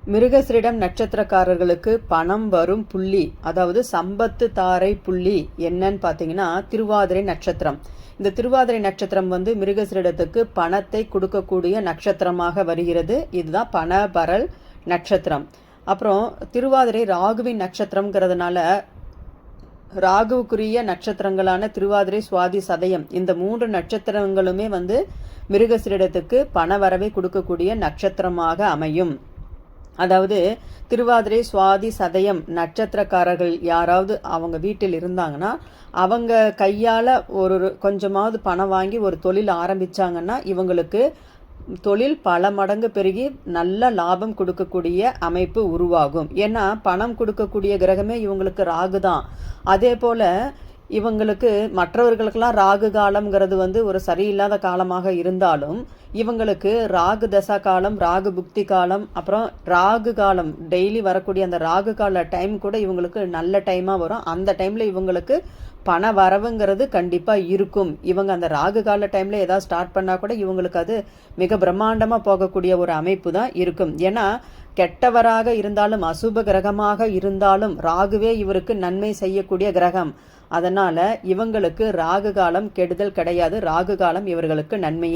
மிருகசிரிடம் நட்சத்திரக்காரர்களுக்கு பணம் வரும் புள்ளி, அதாவது சம்பத்து தாரை புள்ளி என்னன்னு பார்த்தீங்கன்னா திருவாதிரை நட்சத்திரம். இந்த திருவாதிரை நட்சத்திரம் மிருகசிரிடத்துக்கு பணத்தை கொடுக்கக்கூடிய நட்சத்திரமாக வருகிறது. இதுதான் பணபரல் நட்சத்திரம். அப்புறம் திருவாதிரை ராகுவின் நட்சத்திரம்ங்கிறதுனால ராகுவுக்குரிய நட்சத்திரங்களான திருவாதிரை, சுவாதி, சதயம் இந்த 3 நட்சத்திரங்களுமே மிருகசிரிடத்துக்கு பண வரவை கொடுக்கக்கூடிய நட்சத்திரமாக அமையும். அதாவது திருவாதிரை, சுவாதி, சதயம் நட்சத்திரக்காரர்கள் யாராவது அவங்க வீட்டில் இருந்தாங்கன்னா அவங்க கையால் கொஞ்சமாவது பணம் வாங்கி ஒரு தொழில் ஆரம்பித்தாங்கன்னா இவங்களுக்கு தொழில் பல மடங்கு பெருகி நல்ல லாபம் கொடுக்கக்கூடிய அமைப்பு உருவாகும். ஏன்னா பணம் கொடுக்கக்கூடிய கிரகமே இவங்களுக்கு ராகு தான். அதே போல் இவங்களுக்கு மற்றவர்களுக்கெல்லாம் ராகு காலம்ங்கிறது ஒரு சரியில்லாத காலமாக இருந்தாலும் இவங்களுக்கு ராகு தசா காலம், ராகு புக்தி காலம், அப்புறம் ராகு காலம் டெய்லி வரக்கூடிய அந்த ராகு கால டைம் கூட இவங்களுக்கு நல்ல டைமாக வரும். அந்த டைமில் இவங்களுக்கு பண வரவுங்கிறது கண்டிப்பாக இருக்கும். இவங்க அந்த ராகு கால டைமில் ஏதாவது ஸ்டார்ட் பண்ணால் கூட இவங்களுக்கு அது மிக பிரம்மாண்டமாக போகக்கூடிய ஒரு அமைப்பு தான் இருக்கும். ஏன்னா கெட்டவராக இருந்தாலும் அசுப கிரகமாக இருந்தாலும் ராகுவே இவருக்கு நன்மை செய்யக்கூடிய கிரகம். அதனால் இவங்களுக்கு ராகு காலம் கெடுதல் கிடையாது. ராகு காலம் இவர்களுக்கு நன்மை.